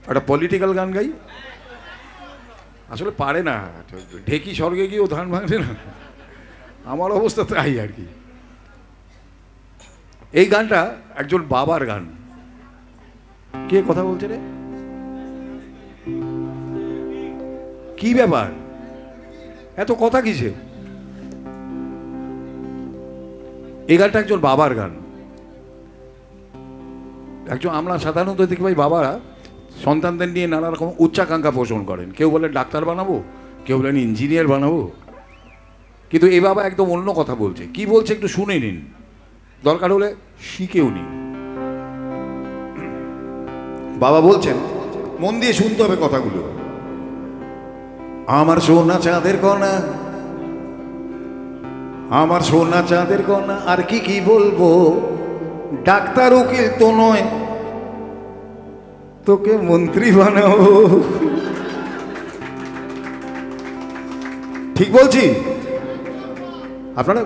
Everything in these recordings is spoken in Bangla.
একটা পলিটিক্যাল গান গাই। আসলে পারে না, ঢেকি স্বর্গে গিয়েও ধান ভাঙছে না, আমার অবস্থা তাই আর কি। এই গানটা একজন বাবার গান। কে কথা বলছে রে? কি ব্যাপার, এত কথা কিসে? এই গানটা একজন বাবার গান। একজন, আমরা সাধারণত দেখি ভাই বাবারা সন্তানদের নিয়ে নানা রকম উচ্চাকাঙ্ক্ষা পোষণ করেন। কেউ বলে ডাক্তার বানাবো, কেউ বলেন ইঞ্জিনিয়ার বানাবো, কিন্তু এ বাবা একদম অন্য কথা বলছে। কি বলছে একটু শুনে নিন, দরকার হলে শিখেও নিন। বাবা বলছেন, মন দিয়ে শুনতে হবে কথাগুলো। আমার সোনা চাঁদের কণা, আমার সোনা চাঁদের কণা, আর কি কি বলবো, ডাক্তার উকিল তো নয়, তোকে মন্ত্রী বানাবো। ঠিক বলছি? আপনারা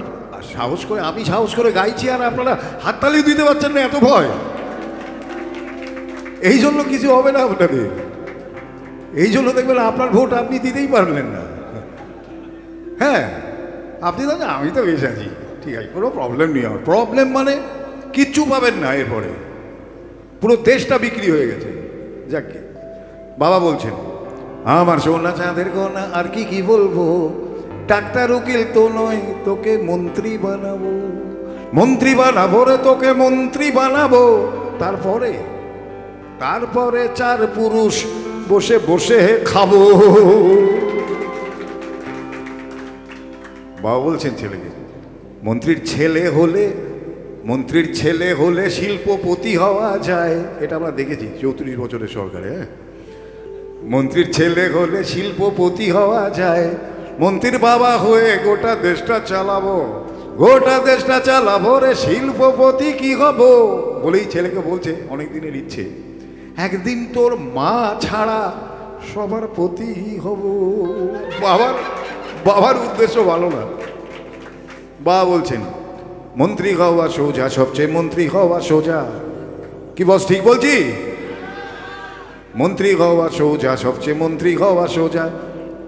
সাহস করে, আমি সাহস করে গাইছি আর আপনারা হাততালি দিতে পারছেন না, এত ভয়। এই জন্য কিছু হবে না আপনাদের, এই জন্য দেখবেন আপনার ভোট আপনি দিতেই পারলেন না। হ্যাঁ, আপনি জানেন আমি তো বেশ আছি, ঠিক আছে, কোনো প্রবলেম নেই আমার। প্রবলেম মানে কিচ্ছু পাবেন না, এরপরে পুরো দেশটা বিক্রি হয়ে গেছে। যাকে বাবা বলছেন, আমার সোনা চাঁদের কণা, আর কি কি বলবো, ডাক্তার উকিল তো নয়, তোকে মন্ত্রী বানাবো, মন্ত্রী বানাবো রে, তোকে মন্ত্রী বানাবো। তারপরে তারপরে চার পুরুষ বসে বসে খাবো। বাবা বলছেন ছেলেকে, মন্ত্রীর ছেলে হলে, মন্ত্রীর ছেলে হলে শিল্পপতি হওয়া যায়। এটা আমরা দেখেছি 34 বছরের সরকারে। হ্যাঁ, মন্ত্রীর ছেলে হলে শিল্পপতি হওয়া যায়। মন্ত্রীর বাবা হয়ে গোটা দেশটা চালাবো, গোটা দেশটা চালাবো রে, শিল্পপতি কি হব। বলেই ছেলেকে বলছে অনেক দিনের ইচ্ছে, একদিন তোর মা ছাড়া সবার পতি হব। বাবার উদ্দেশ্য ভালো না। বাবা বলছেন, মন্ত্রী হওয়া সোজা, সবচেয়ে মন্ত্রী হওয়া সোজা। কি বস, ঠিক বলছি? মন্ত্রী হওয়া সোজা, সবচেয়ে মন্ত্রী হওয়া সোজা।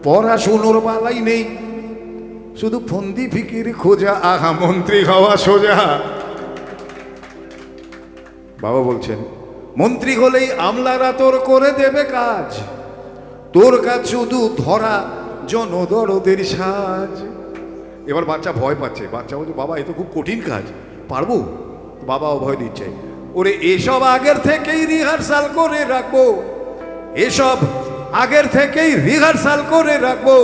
পড়াশুনোর বালাই নেই, শুধু ফন্দি ফিকির খোঁজা। আহা, মন্ত্রী হওয়া সোজা। বাবা বলছেন, মন্ত্রী হলেই আমলারা তোর করে দেবে কাজ, তোর কাজ শুধু ধরা জনদরদের সাজ। এবার বাচ্চা ভয় পাচ্ছে, বাচ্চা বলছে, বাবা এ তো খুব কঠিন কাজ, পারবো? বাবাও ভয় দিচ্ছে, ওরে এসব আগের থেকেই রিহার্সাল করে রাখবো, এসব আগের থেকেই রিহার্সাল করে রাখবো।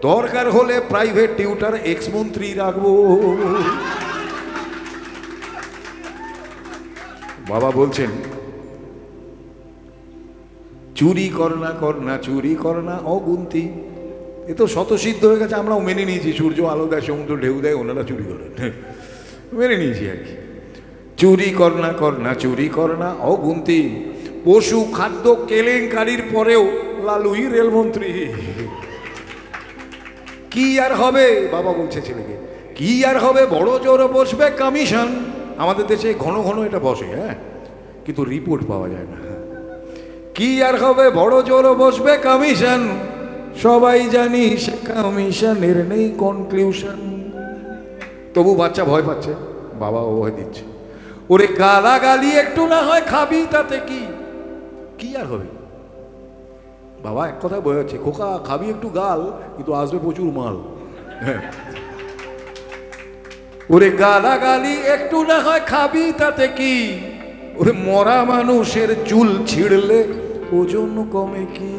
দরকার হলে প্রাইভেট টিউটার এক্স মন্ত্রী রাখবো। বাবা বলছেন, চুরি করনা করনা, চুরি করনা অগুন্তি। এ তো শতসিদ্ধ হয়ে গেছে, আমরাও মেনে নিয়েছি। সূর্য আলো দেয়, সমুদ্র ঢেউ দেয়, ওনারা চুরি করেন, মেনে নিয়েছি আর কি। চুরি করনা করনা, চুরি করনা অগুন্তি। পশু খাদ্য কেলেঙ্কারির পরেও লালুই রেলমন্ত্রী। কি আর হবে, বাবা বলছে ছেলেকে, কি আর হবে, বড় জোর বসবে কমিশন। আমাদের দেশে ঘন ঘন এটা বসে, হ্যাঁ, কিন্তু রিপোর্ট পাওয়া যায় না। কি আর হবে, বড় জোর বসবে কমিশন, সবাই জানি সে কমিশনের নেই কনক্লুশন। তবু বাচ্চা ভয় পাচ্ছে, বাবাও ভয় দিচ্ছে। ওরে গালাগালি একটু না হয় খাবি, তাতে কি, কি আর হবে। বাবা এক কথা বোঝাচ্ছে, খোকা খাবি একটু গাল, কিন্তু আসবে প্রচুর মাল। হ্যাঁ, ওরে গালাগালি একটু না হয় খাবি, তাতে কি, ওরে মরা মানুষের চুল ছিঁড়লে ওজন কমে কি।